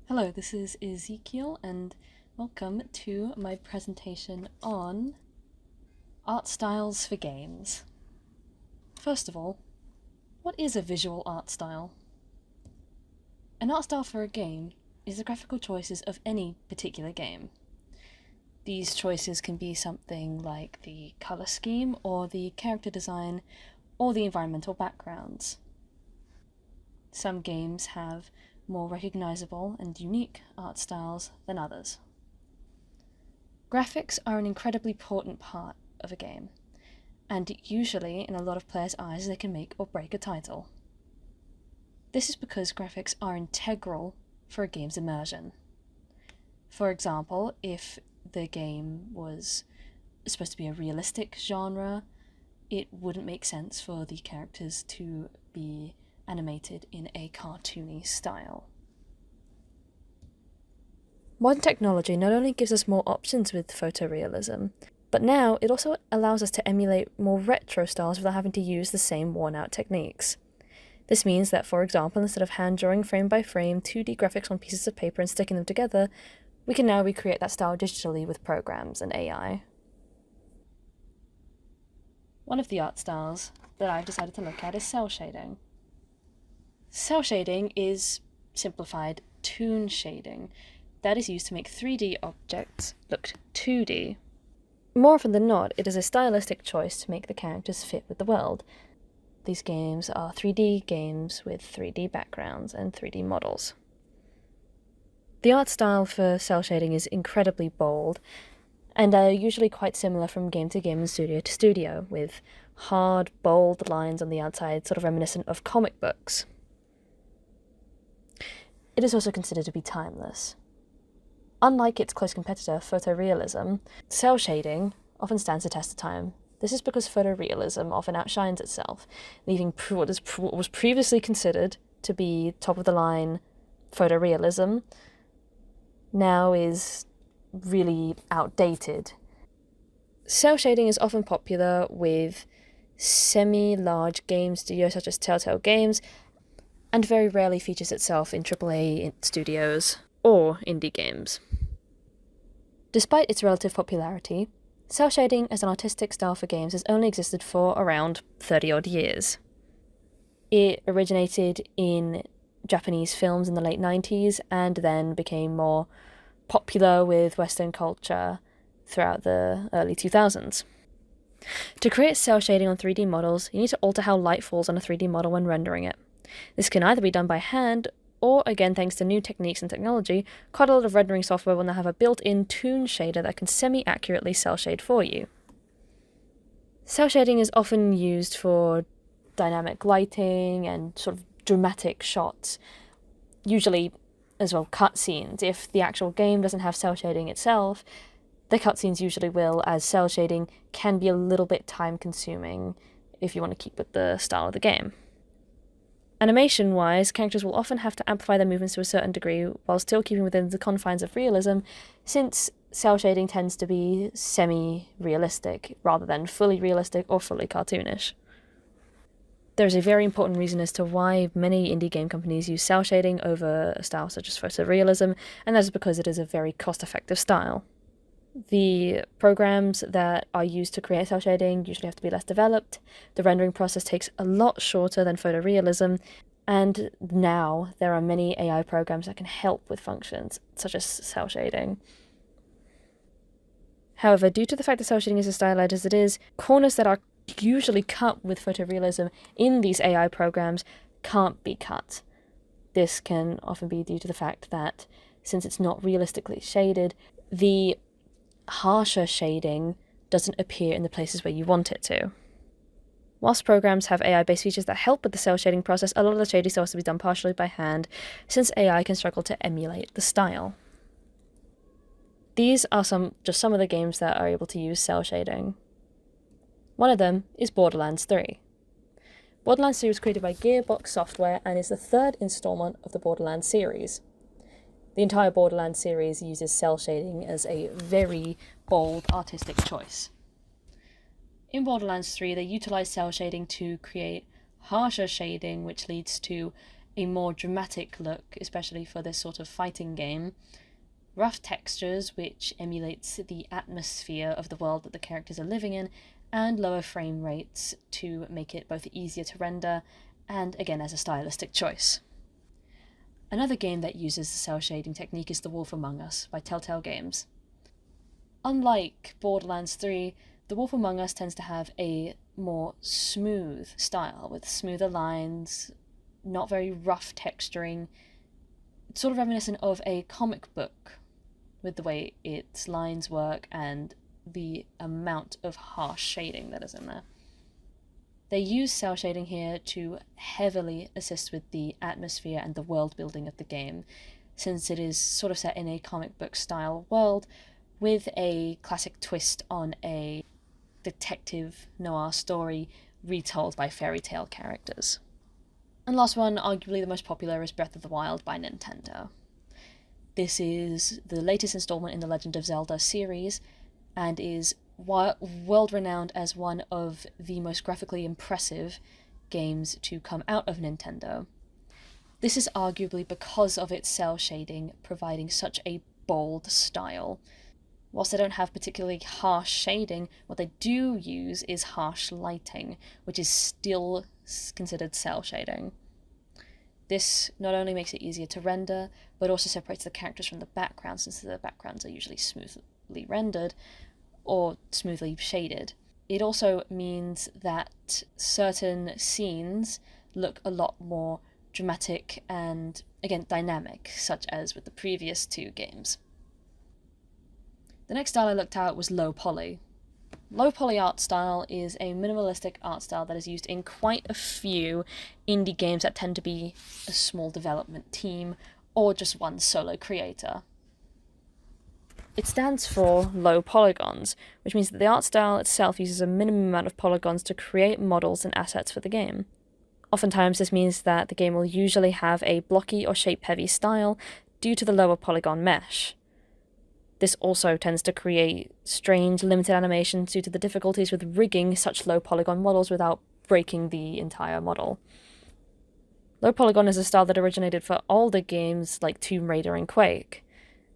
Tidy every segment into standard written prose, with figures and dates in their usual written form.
Hello, this is Ezekiel, and welcome to my presentation on art styles for games. First of all, what is a visual art style? An art style for a game is the graphical choices of any particular game. These choices can be something like the color scheme, or the character design, or the environmental backgrounds. Some games have more recognizable and unique art styles than others. Graphics are an incredibly important part of a game, and usually in a lot of players' eyes they can make or break a title. This is because graphics are integral for a game's immersion. For example, if the game was supposed to be a realistic genre, it wouldn't make sense for the characters to be animated in a cartoony style. Modern technology not only gives us more options with photorealism, but now it also allows us to emulate more retro styles without having to use the same worn-out techniques. This means that, for example, instead of hand-drawing frame by frame 2D graphics on pieces of paper and sticking them together, we can now recreate that style digitally with programs and AI. One of the art styles that I've decided to look at is cel shading. Cel shading is simplified toon shading that is used to make 3D objects look 2D. More often than not, it is a stylistic choice to make the characters fit with the world. These games are 3D games with 3D backgrounds and 3D models. The art style for cel shading is incredibly bold, and are usually quite similar from game to game and studio to studio, with hard, bold lines on the outside, sort of reminiscent of comic books. It is also considered to be timeless. Unlike its close competitor, photorealism, cel shading often stands the test of time. This is because photorealism often outshines itself, leaving what was previously considered to be top-of-the-line photorealism now is really outdated. Cel shading is often popular with semi-large game studios such as Telltale Games, and very rarely features itself in AAA studios or indie games. Despite its relative popularity, cel shading as an artistic style for games has only existed for around 30-odd years. It originated in Japanese films in the late 90s and then became more popular with Western culture throughout the early 2000s. To create cel shading on 3D models, you need to alter how light falls on a 3D model when rendering it. This can either be done by hand, or again thanks to new techniques and technology, quite a lot of rendering software will now have a built-in toon shader that can semi-accurately cel shade for you. Cel shading is often used for dynamic lighting and sort of dramatic shots, usually as well cutscenes. If the actual game doesn't have cel shading itself, the cutscenes usually will, as cel shading can be a little bit time-consuming if you want to keep with the style of the game. Animation-wise, characters will often have to amplify their movements to a certain degree while still keeping within the confines of realism, since cel shading tends to be semi-realistic rather than fully realistic or fully cartoonish. There is a very important reason as to why many indie game companies use cel shading over a style such as photorealism, and that is because it is a very cost-effective style. The programs that are used to create cel shading usually have to be less developed, the rendering process takes a lot shorter than photorealism, and now there are many AI programs that can help with functions, such as cel shading. However, due to the fact that cel shading is as stylized as it is, corners that are usually cut with photorealism in these AI programs can't be cut. This can often be due to the fact that, since it's not realistically shaded, the harsher shading doesn't appear in the places where you want it to. Whilst programs have AI-based features that help with the cel shading process, a lot of the shading still has to be done partially by hand, since AI can struggle to emulate the style. These are just some of the games that are able to use cel shading. One of them is Borderlands 3. Borderlands 3 was created by Gearbox Software and is the third installment of the Borderlands series. The entire Borderlands series uses cel shading as a very bold artistic choice. In Borderlands 3, they utilize cel shading to create harsher shading, which leads to a more dramatic look, especially for this sort of fighting game, rough textures which emulates the atmosphere of the world that the characters are living in, and lower frame rates to make it both easier to render and, again, as a stylistic choice. Another game that uses the cel shading technique is The Wolf Among Us by Telltale Games. Unlike Borderlands 3, The Wolf Among Us tends to have a more smooth style, with smoother lines, not very rough texturing. It's sort of reminiscent of a comic book with the way its lines work and the amount of harsh shading that is in there. They use cel shading here to heavily assist with the atmosphere and the world building of the game, since it is sort of set in a comic book style world with a classic twist on a detective noir story retold by fairy tale characters. And last one, arguably the most popular, is Breath of the Wild by Nintendo. This is the latest installment in the Legend of Zelda series, and is world-renowned as one of the most graphically impressive games to come out of Nintendo. This is arguably because of its cel shading providing such a bold style. Whilst they don't have particularly harsh shading, what they do use is harsh lighting, which is still considered cel shading. This not only makes it easier to render, but also separates the characters from the background, since the backgrounds are usually smoothly rendered or smoothly shaded. It also means that certain scenes look a lot more dramatic and, again, dynamic, such as with the previous two games. The next style I looked at was low poly. Low poly art style is a minimalistic art style that is used in quite a few indie games that tend to be a small development team or just one solo creator. It stands for low polygons, which means that the art style itself uses a minimum amount of polygons to create models and assets for the game. Oftentimes this means that the game will usually have a blocky or shape-heavy style due to the lower polygon mesh. This also tends to create strange, limited animations due to the difficulties with rigging such low polygon models without breaking the entire model. Low polygon is a style that originated for older games like Tomb Raider and Quake,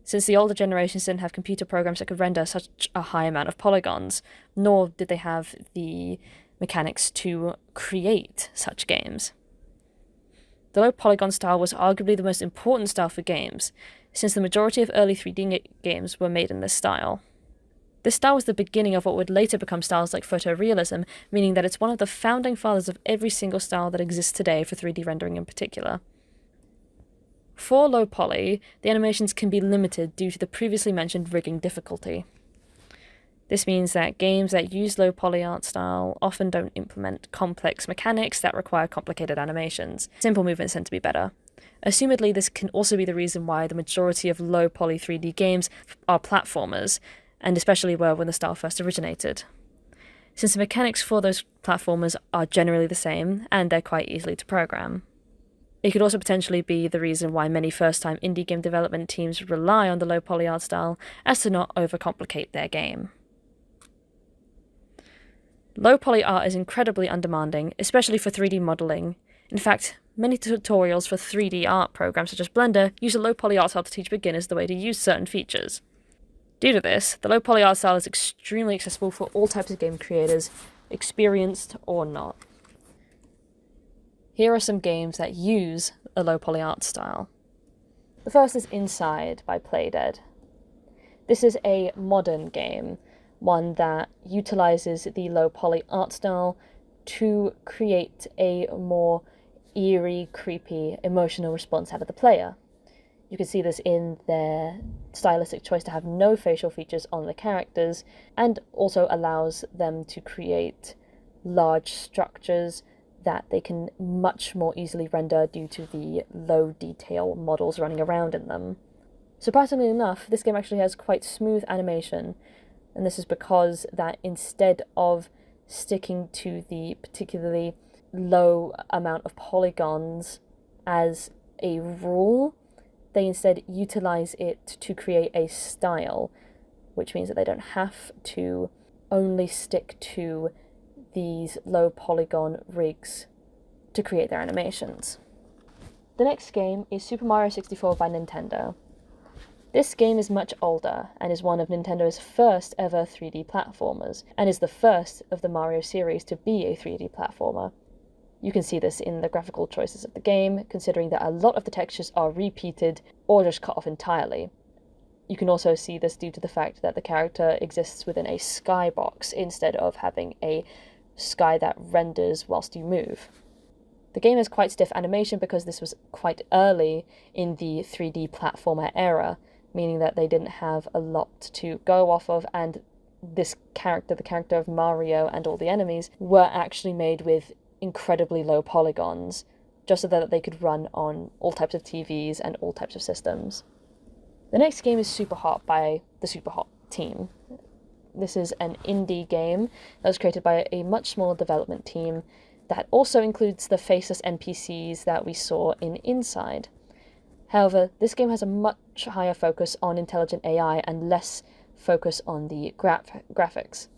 since the older generations didn't have computer programs that could render such a high amount of polygons, nor did they have the mechanics to create such games. The low polygon style was arguably the most important style for games, since the majority of early 3D games were made in this style. This style was the beginning of what would later become styles like photorealism, meaning that it's one of the founding fathers of every single style that exists today for 3D rendering in particular. For low poly, the animations can be limited due to the previously mentioned rigging difficulty. This means that games that use low poly art style often don't implement complex mechanics that require complicated animations. Simple movements tend to be better. Assumedly, this can also be the reason why the majority of low poly 3D games are platformers, and especially were when the style first originated, since the mechanics for those platformers are generally the same, and they're quite easily to program. It could also potentially be the reason why many first-time indie game development teams rely on the low poly art style as to not overcomplicate their game. Low poly art is incredibly undemanding, especially for 3D modeling. In fact, many tutorials for 3D art programs such as Blender use a low poly art style to teach beginners the way to use certain features. Due to this, the low poly art style is extremely accessible for all types of game creators, experienced or not. Here are some games that use a low poly art style. The first is Inside by Playdead. This is a modern game, one that utilizes the low poly art style to create a more eerie, creepy, emotional response out of the player. You can see this in their stylistic choice to have no facial features on the characters, and also allows them to create large structures that they can much more easily render due to the low detail models running around in them. Surprisingly enough, this game actually has quite smooth animation, and this is because that instead of sticking to the particularly low amount of polygons as a rule, they instead utilize it to create a style, which means that they don't have to only stick to these low polygon rigs to create their animations. The next game is Super Mario 64 by Nintendo. This game is much older and is one of Nintendo's first ever 3D platformers, and is the first of the Mario series to be a 3D platformer. You can see this in the graphical choices of the game, considering that a lot of the textures are repeated or just cut off entirely. You can also see this due to the fact that the character exists within a skybox instead of having a sky that renders whilst you move. The game has quite stiff animation because this was quite early in the 3D platformer era, meaning that they didn't have a lot to go off of, and this character, the character of Mario and all the enemies, were actually made with incredibly low polygons, just so that they could run on all types of TVs and all types of systems. The next game is Super Hot by the Super Hot team. This is an indie game that was created by a much smaller development team that also includes the faceless NPCs that we saw in Inside. However, this game has a much higher focus on intelligent AI and less focus on the graphics.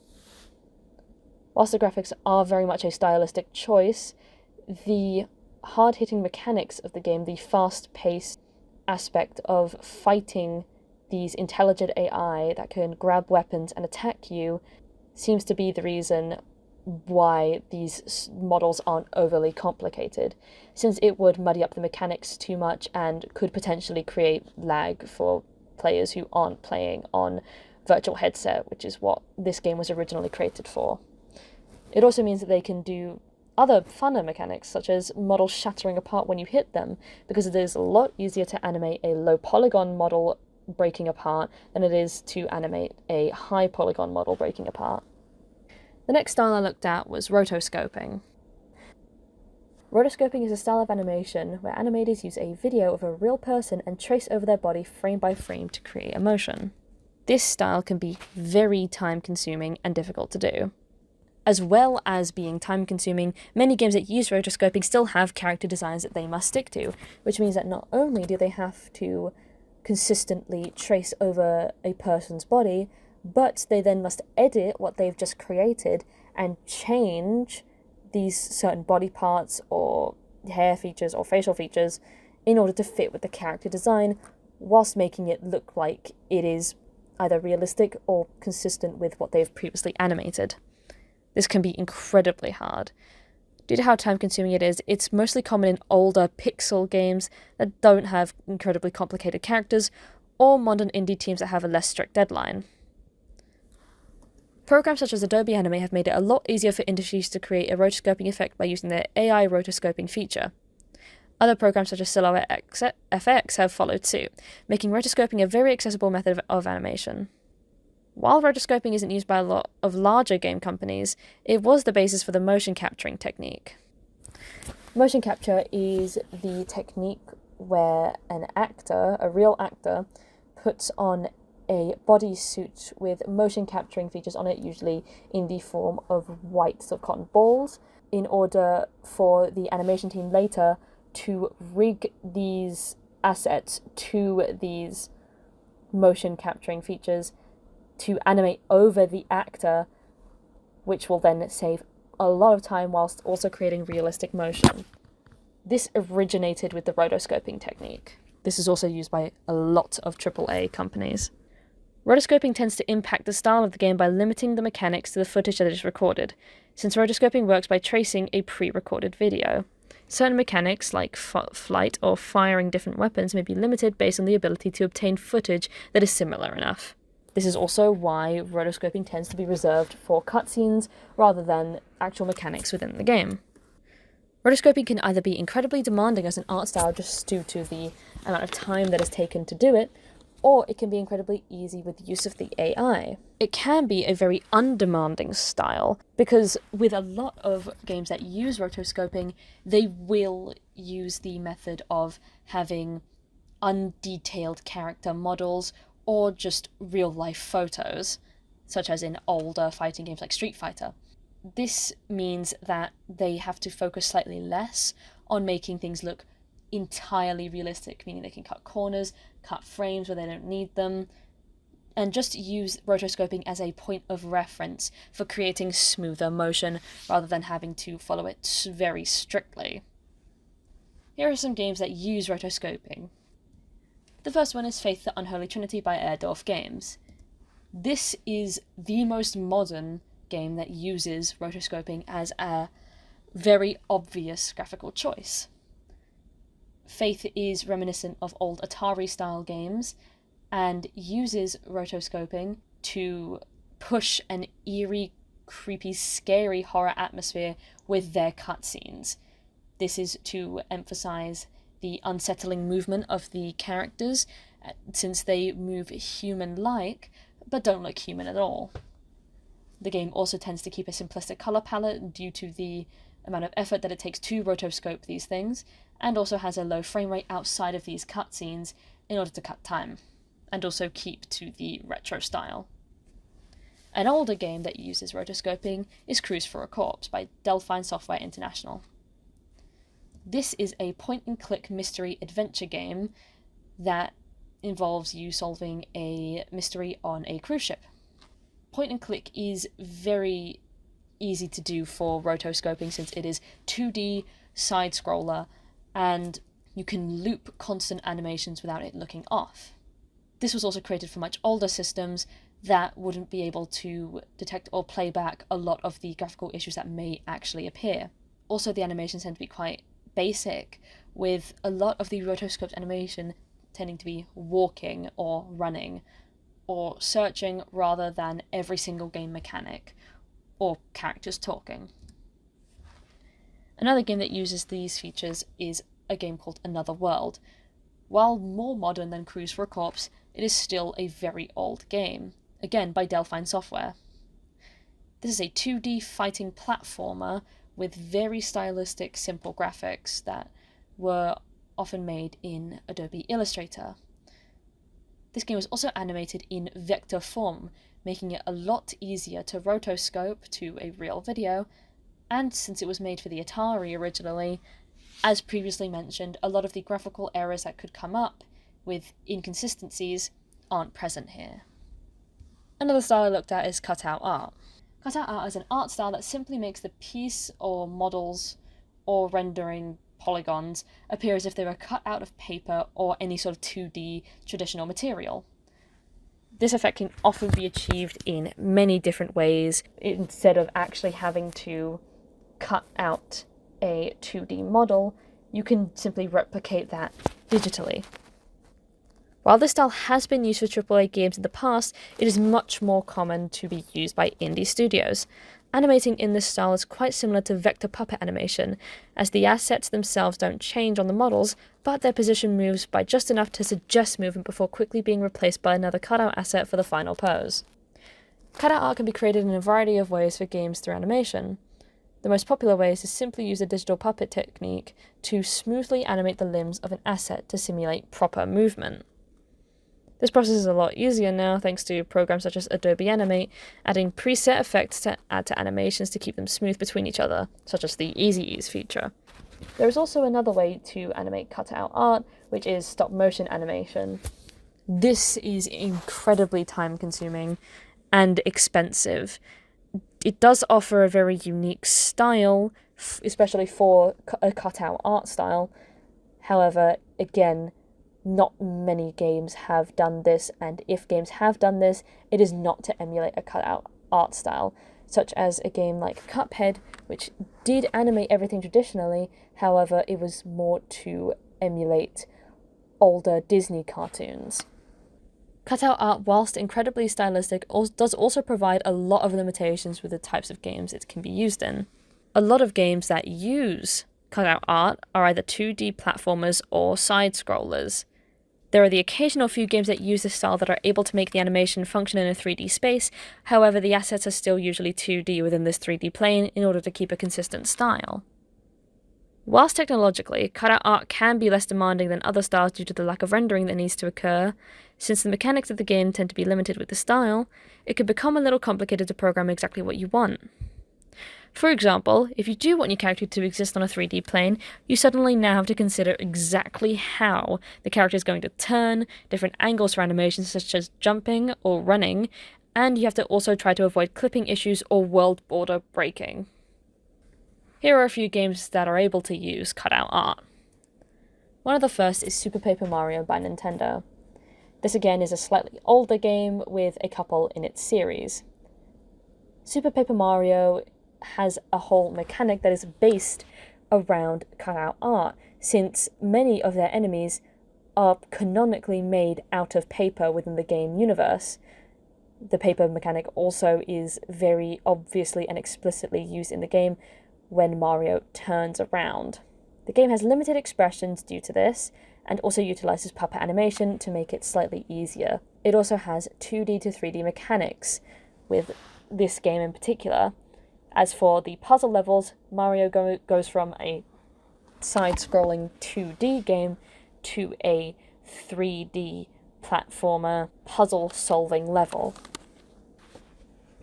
Whilst the graphics are very much a stylistic choice, the hard-hitting mechanics of the game, the fast-paced aspect of fighting these intelligent AI that can grab weapons and attack you, seems to be the reason why these models aren't overly complicated, since it would muddy up the mechanics too much and could potentially create lag for players who aren't playing on virtual headset, which is what this game was originally created for. It also means that they can do other funner mechanics, such as models shattering apart when you hit them, because it is a lot easier to animate a low polygon model breaking apart than it is to animate a high polygon model breaking apart. The next style I looked at was rotoscoping. Rotoscoping is a style of animation where animators use a video of a real person and trace over their body frame by frame to create emotion. This style can be very time-consuming and difficult to do. As well as being time-consuming, many games that use rotoscoping still have character designs that they must stick to, which means that not only do they have to consistently trace over a person's body, but they then must edit what they've just created and change these certain body parts or hair features or facial features in order to fit with the character design, whilst making it look like it is either realistic or consistent with what they've previously animated. This can be incredibly hard. Due to how time-consuming it is, it's mostly common in older pixel games that don't have incredibly complicated characters, or modern indie teams that have a less strict deadline. Programs such as Adobe Animate have made it a lot easier for industries to create a rotoscoping effect by using their AI rotoscoping feature. Other programs such as Silhouette FX have followed suit, making rotoscoping a very accessible method of animation. While rotoscoping isn't used by a lot of larger game companies, it was the basis for the motion capturing technique. Motion capture is the technique where an actor, a real actor, puts on a bodysuit with motion capturing features on it, usually in the form of white sort of cotton balls, in order for the animation team later to rig these assets to these motion capturing features to animate over the actor, which will then save a lot of time whilst also creating realistic motion. This originated with the rotoscoping technique. This is also used by a lot of AAA companies. Rotoscoping tends to impact the style of the game by limiting the mechanics to the footage that is recorded, since rotoscoping works by tracing a pre-recorded video. Certain mechanics, like flight or firing different weapons, may be limited based on the ability to obtain footage that is similar enough. This is also why rotoscoping tends to be reserved for cutscenes rather than actual mechanics within the game. Rotoscoping can either be incredibly demanding as an art style just due to the amount of time that is taken to do it, or it can be incredibly easy with use of the AI. It can be a very undemanding style, because with a lot of games that use rotoscoping, they will use the method of having undetailed character models or just real-life photos, such as in older fighting games like Street Fighter. This means that they have to focus slightly less on making things look entirely realistic, meaning they can cut corners, cut frames where they don't need them, and just use rotoscoping as a point of reference for creating smoother motion rather than having to follow it very strictly. Here are some games that use rotoscoping. The first one is Faith the Unholy Trinity by Airdorf Games. This is the most modern game that uses rotoscoping as a very obvious graphical choice. Faith is reminiscent of old Atari-style games and uses rotoscoping to push an eerie, creepy, scary horror atmosphere with their cutscenes. This is to emphasize the unsettling movement of the characters, since they move human-like, but don't look human at all. The game also tends to keep a simplistic color palette due to the amount of effort that it takes to rotoscope these things, and also has a low frame rate outside of these cutscenes in order to cut time, and also keep to the retro style. An older game that uses rotoscoping is Cruise for a Corpse by Delphine Software International. This is a point-and-click mystery adventure game that involves you solving a mystery on a cruise ship. Point-and-click is very easy to do for rotoscoping since it is 2D side-scroller and you can loop constant animations without it looking off. This was also created for much older systems that wouldn't be able to detect or play back a lot of the graphical issues that may actually appear. Also, the animations tend to be quite basic, with a lot of the rotoscoped animation tending to be walking or running or searching rather than every single game mechanic or characters talking. Another game that uses these features is a game called Another World. While more modern than Cruise for a Corpse, it is still a very old game, again by Delphine Software. This is a 2D fighting platformer with very stylistic, simple graphics that were often made in Adobe Illustrator. This game was also animated in vector form, making it a lot easier to rotoscope to a real video, and since it was made for the Atari originally, as previously mentioned, a lot of the graphical errors that could come up with inconsistencies aren't present here. Another style I looked at is cutout art. Cutout art is an art style that simply makes the piece or models or rendering polygons appear as if they were cut out of paper or any sort of 2D traditional material. This effect can often be achieved in many different ways instead of actually having to cut out a 2D model. You can simply replicate that digitally. While this style has been used for AAA games in the past, it is much more common to be used by indie studios. Animating in this style is quite similar to vector puppet animation, as the assets themselves don't change on the models, but their position moves by just enough to suggest movement before quickly being replaced by another cutout asset for the final pose. Cutout art can be created in a variety of ways for games through animation. The most popular way is to simply use a digital puppet technique to smoothly animate the limbs of an asset to simulate proper movement. This process is a lot easier now thanks to programs such as Adobe Animate, adding preset effects to add to animations to keep them smooth between each other, such as the Easy Ease feature. There is also another way to animate cutout art, which is stop motion animation. This is incredibly time consuming and expensive. It does offer a very unique style, especially for a cutout art style. However, again, not many games have done this, and if games have done this, it is not to emulate a cutout art style, such as a game like Cuphead, which did animate everything traditionally, however, it was more to emulate older Disney cartoons. Cutout art, whilst incredibly stylistic, does also provide a lot of limitations with the types of games it can be used in. A lot of games that use cutout art are either 2D platformers or side-scrollers. There are the occasional few games that use this style that are able to make the animation function in a 3D space, however the assets are still usually 2D within this 3D plane in order to keep a consistent style. Whilst technologically, cutout art can be less demanding than other styles due to the lack of rendering that needs to occur, since the mechanics of the game tend to be limited with the style, it can become a little complicated to program exactly what you want. For example, if you do want your character to exist on a 3D plane, you suddenly now have to consider exactly how the character is going to turn, different angles for animations such as jumping or running, and you have to also try to avoid clipping issues or world border breaking. Here are a few games that are able to use cutout art. One of the first is Super Paper Mario by Nintendo. This again is a slightly older game with a couple in its series. Super Paper Mario has a whole mechanic that is based around cutout art, since many of their enemies are canonically made out of paper within the game universe. The paper mechanic also is very obviously and explicitly used in the game when Mario turns around. The game has limited expressions due to this, and also utilizes puppet animation to make it slightly easier. It also has 2D to 3D mechanics with this game in particular. As for the puzzle levels, Mario goes from a side-scrolling 2D game to a 3D platformer puzzle-solving level.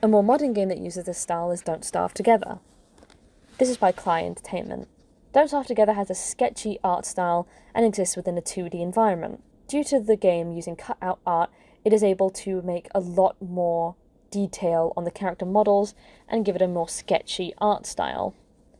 A more modern game that uses this style is Don't Starve Together. This is by Klei Entertainment. Don't Starve Together has a sketchy art style and exists within a 2D environment. Due to the game using cut-out art, it is able to make a lot more detail on the character models and give it a more sketchy art style.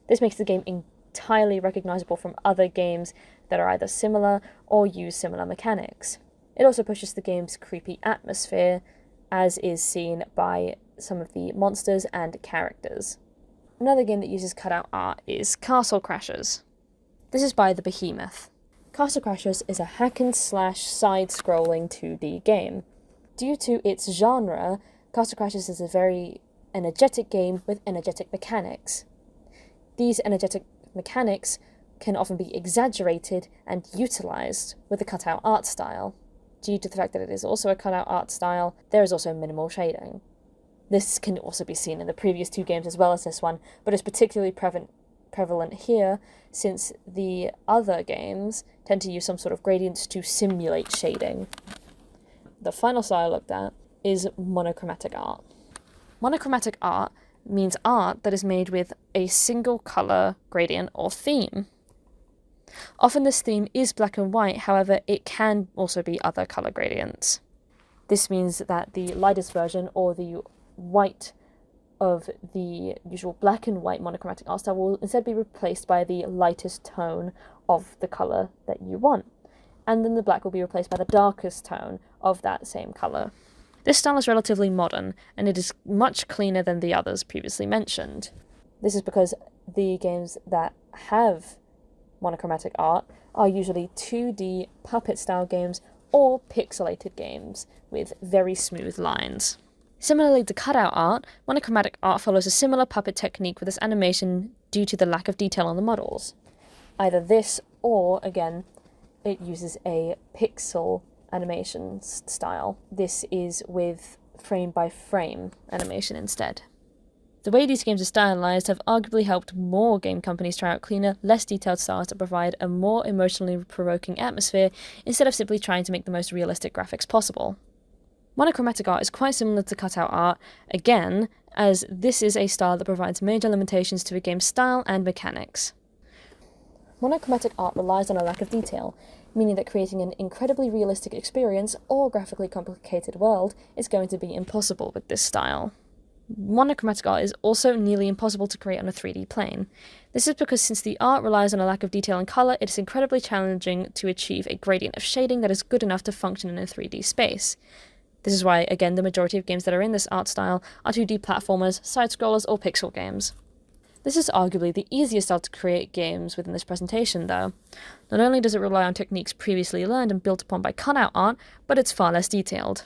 This makes the game entirely recognizable from other games that are either similar or use similar mechanics. It also pushes the game's creepy atmosphere, as is seen by some of the monsters and characters. Another game that uses cutout art is Castle Crashers. This is by The Behemoth. Castle Crashers is a hack-and-slash side-scrolling 2D game. Due to its genre, Castle Crashers is a very energetic game with energetic mechanics. These energetic mechanics can often be exaggerated and utilized with a cutout art style. Due to the fact that it is also a cutout art style, there is also minimal shading. This can also be seen in the previous two games as well as this one, but is particularly prevalent here since the other games tend to use some sort of gradients to simulate shading. The final style I looked at is monochromatic art. Monochromatic art means art that is made with a single color gradient or theme. Often this theme is black and white, however, it can also be other color gradients. This means that the lightest version, or the white of the usual black and white monochromatic art style, will instead be replaced by the lightest tone of the color that you want. And then the black will be replaced by the darkest tone of that same color. This style is relatively modern, and it is much cleaner than the others previously mentioned. This is because the games that have monochromatic art are usually 2D puppet-style games or pixelated games with very smooth lines. Similarly to cutout art, monochromatic art follows a similar puppet technique with its animation due to the lack of detail on the models. Either this or, again, it uses a pixel animation style. This is with frame-by-frame animation instead. The way these games are stylized have arguably helped more game companies try out cleaner, less detailed styles that provide a more emotionally provoking atmosphere instead of simply trying to make the most realistic graphics possible. Monochromatic art is quite similar to cutout art, again, as this is a style that provides major limitations to a game's style and mechanics. Monochromatic art relies on a lack of detail, meaning that creating an incredibly realistic experience or graphically complicated world is going to be impossible with this style. Monochromatic art is also nearly impossible to create on a 3D plane. This is because since the art relies on a lack of detail and colour, it is incredibly challenging to achieve a gradient of shading that is good enough to function in a 3D space. This is why, again, the majority of games that are in this art style are 2D platformers, side-scrollers, or pixel games. This is arguably the easiest style to create games within this presentation, though. Not only does it rely on techniques previously learned and built upon by cutout art, but it's far less detailed.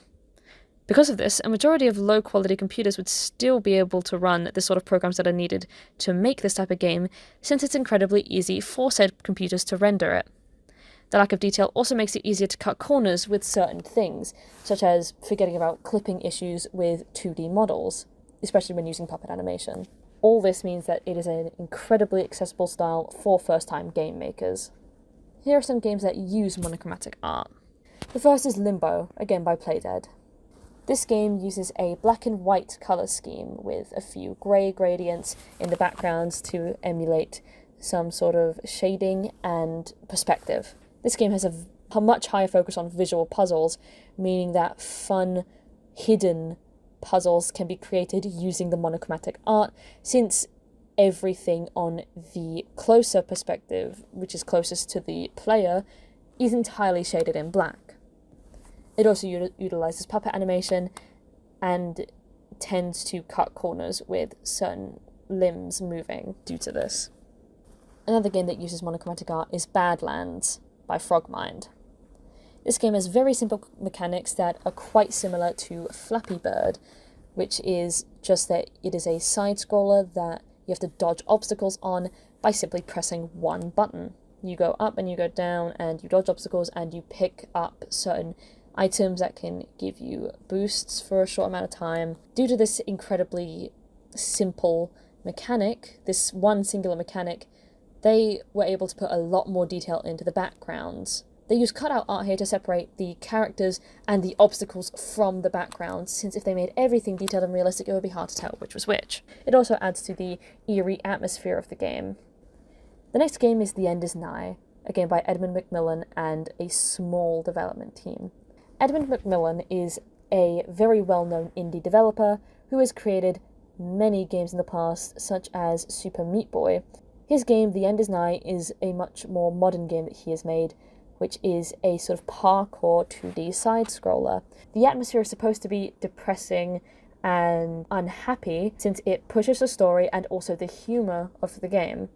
Because of this, a majority of low-quality computers would still be able to run the sort of programs that are needed to make this type of game, since it's incredibly easy for said computers to render it. The lack of detail also makes it easier to cut corners with certain things, such as forgetting about clipping issues with 2D models, especially when using puppet animation. All this means that it is an incredibly accessible style for first-time game makers. Here are some games that use monochromatic art. The first is Limbo, again by Playdead. This game uses a black and white colour scheme with a few grey gradients in the backgrounds to emulate some sort of shading and perspective. This game has a much higher focus on visual puzzles, meaning that fun, hidden puzzles can be created using the monochromatic art, since everything on the closer perspective, which is closest to the player, is entirely shaded in black. It also utilizes puppet animation and tends to cut corners with certain limbs moving due to this. Another game that uses monochromatic art is Badlands by Frogmind. This game has very simple mechanics that are quite similar to Flappy Bird, which is just that it is a side-scroller that you have to dodge obstacles on by simply pressing one button. You go up and you go down and you dodge obstacles and you pick up certain items that can give you boosts for a short amount of time. Due to this incredibly simple mechanic, this one singular mechanic, they were able to put a lot more detail into the backgrounds. They use cutout art here to separate the characters and the obstacles from the backgrounds, since if they made everything detailed and realistic, it would be hard to tell which was which. It also adds to the eerie atmosphere of the game. The next game is The End Is Nigh, a game by Edmund Macmillan and a small development team. Edmund Macmillan is a very well-known indie developer who has created many games in the past, such as Super Meat Boy. His game, The End Is Nigh, is a much more modern game that he has made, which is a sort of parkour 2D side-scroller. The atmosphere is supposed to be depressing and unhappy, since it pushes the story and also the humour of the game,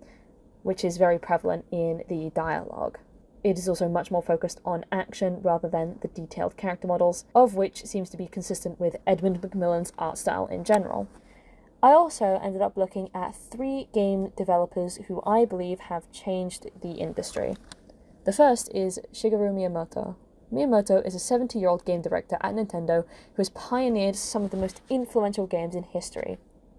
which is very prevalent in the dialogue. It is also much more focused on action rather than the detailed character models, of which seems to be consistent with Edmund Macmillan's art style in general. I also ended up looking at 3 game developers who I believe have changed the industry. The first is Shigeru Miyamoto. Miyamoto is a 70-year-old game director at Nintendo who has pioneered some of the most influential games in history.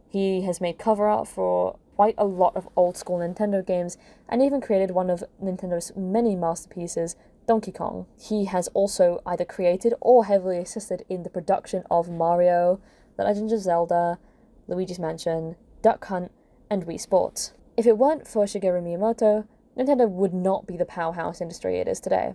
He has made cover art for quite a lot of old-school Nintendo games, and even created one of Nintendo's many masterpieces, Donkey Kong. He has also either created or heavily assisted in the production of Mario, The Legend of Zelda, Luigi's Mansion, Duck Hunt, and Wii Sports. If it weren't for Shigeru Miyamoto, Nintendo would not be the powerhouse industry it is today.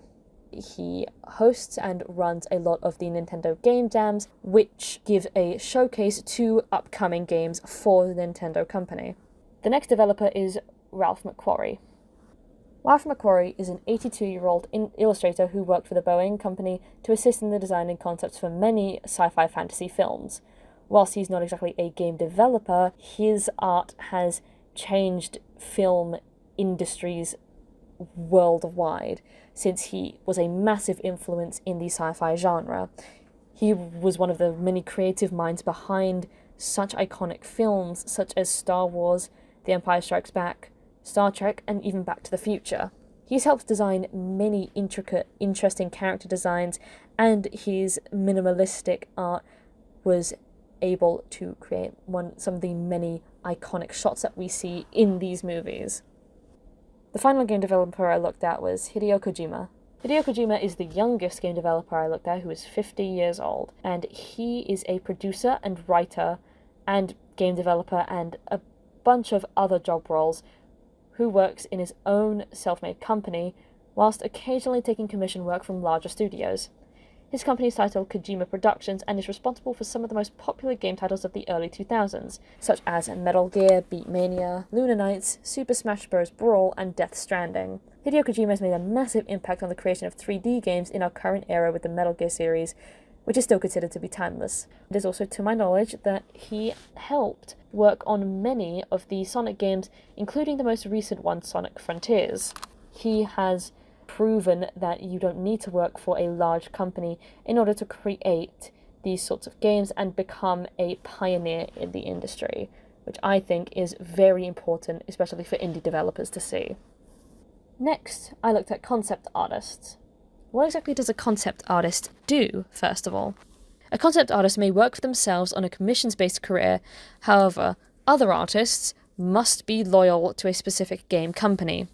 He hosts and runs a lot of the Nintendo Game Jams, which give a showcase to upcoming games for the Nintendo company. The next developer is Ralph McQuarrie. Ralph McQuarrie is an 82-year-old illustrator who worked for the Boeing company to assist in the design and concepts for many sci-fi fantasy films. Whilst he's not exactly a game developer, his art has changed film industries worldwide, since he was a massive influence in the sci-fi genre. He was one of the many creative minds behind such iconic films such as Star Wars, The Empire Strikes Back, Star Trek, and even Back to the Future. He's helped design many intricate, interesting character designs, and his minimalistic art was able to create some of the many iconic shots that we see in these movies. The final game developer I looked at was Hideo Kojima. Hideo Kojima is the youngest game developer I looked at, who is 50 years old, and he is a producer and writer and game developer and a bunch of other job roles, who works in his own self-made company, whilst occasionally taking commission work from larger studios. His company is titled Kojima Productions and is responsible for some of the most popular game titles of the early 2000s, such as Metal Gear, Beatmania, Luna Knights, Super Smash Bros. Brawl, and Death Stranding. Hideo Kojima has made a massive impact on the creation of 3D games in our current era with the Metal Gear series, which is still considered to be timeless. It is also to my knowledge that he helped work on many of the Sonic games, including the most recent one, Sonic Frontiers. He has proven that you don't need to work for a large company in order to create these sorts of games and become a pioneer in the industry, which I think is very important, especially for indie developers to see. Next, I looked at concept artists. What exactly does a concept artist do, first of all? A concept artist may work for themselves on a commissions-based career. However, other artists must be loyal to a specific game company.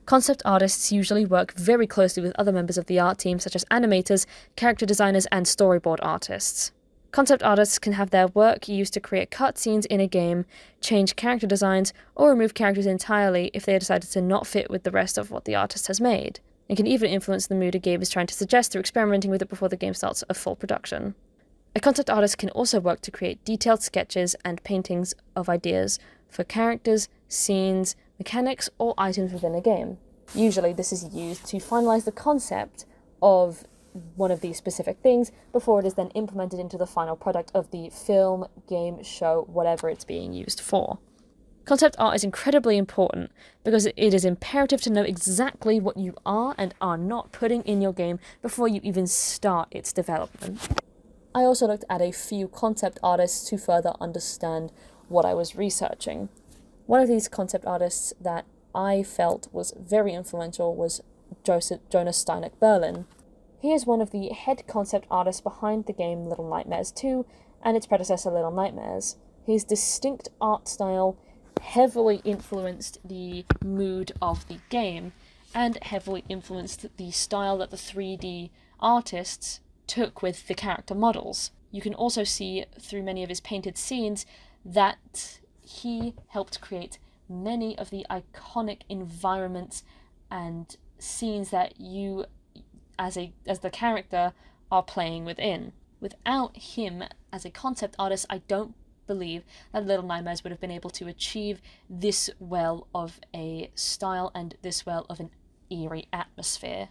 Concept artists usually work very closely with other members of the art team, such as animators, character designers, and storyboard artists. Concept artists can have their work used to create cutscenes in a game, change character designs, or remove characters entirely if they decided to not fit with the rest of what the artist has made. It can even influence the mood a game is trying to suggest through experimenting with it before the game starts a full production. A concept artist can also work to create detailed sketches and paintings of ideas for characters, scenes, mechanics, or items within a game. Usually this is used to finalise the concept of one of these specific things before it is then implemented into the final product of the film, game, show, whatever it's being used for. Concept art is incredibly important because it is imperative to know exactly what you are and are not putting in your game before you even start its development. I also looked at a few concept artists to further understand what I was researching. One of these concept artists that I felt was very influential was Jonas Steinek Berlin. He is one of the head concept artists behind the game Little Nightmares 2 and its predecessor Little Nightmares. His distinct art style heavily influenced the mood of the game and heavily influenced the style that the 3D artists took with the character models. You can also see through many of his painted scenes that he helped create many of the iconic environments and scenes that you as the character are playing within. Without him as a concept artist, I don't believe that Little Nightmares would have been able to achieve this well of a style and this well of an eerie atmosphere.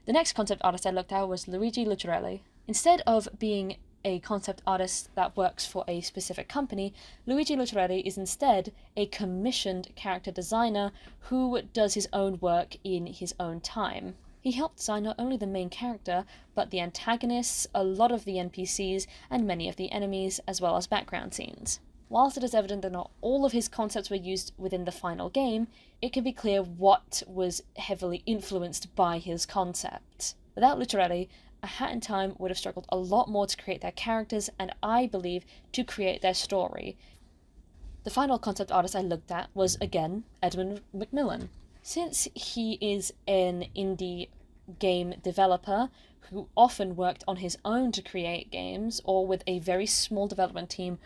The next concept artist I looked at was Luigi Lucarelli. Instead of being a concept artist that works for a specific company, Luigi Lucarelli is instead a commissioned character designer who does his own work in his own time. He helped design not only the main character, but the antagonists, a lot of the NPCs, and many of the enemies, as well as background scenes. Whilst it is evident that not all of his concepts were used within the final game, it can be clear what was heavily influenced by his concepts. Without Lucarelli, A Hat in Time would have struggled a lot more to create their characters and, I believe, to create their story. The final concept artist I looked at was, again, Edmund McMillen. Since he is an indie game developer who often worked on his own to create games, or with a very small development team,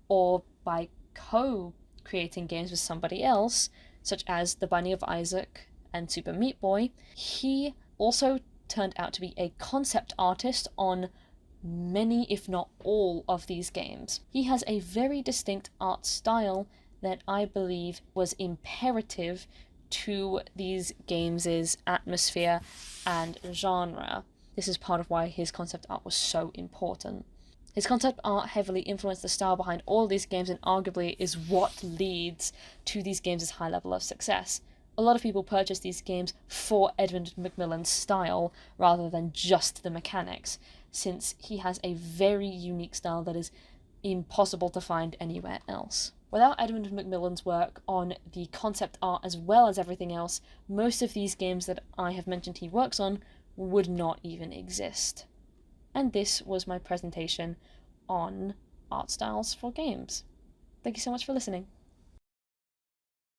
or by co-creating games with somebody else, such as The Binding of Isaac and Super Meat Boy, he also turned out to be a concept artist on many, if not all, of these games. He has a very distinct art style that I believe was imperative to these games' atmosphere and genre. This is part of why his concept art was so important. His concept art heavily influenced the style behind all these games and arguably is what leads to these games' high level of success. A lot of people purchase these games for Edmund McMillen's style rather than just the mechanics, since he has a very unique style that is impossible to find anywhere else. Without Edmund McMillen's work on the concept art as well as everything else, most of these games that I have mentioned he works on would not even exist. And this was my presentation on art styles for games. Thank you so much for listening.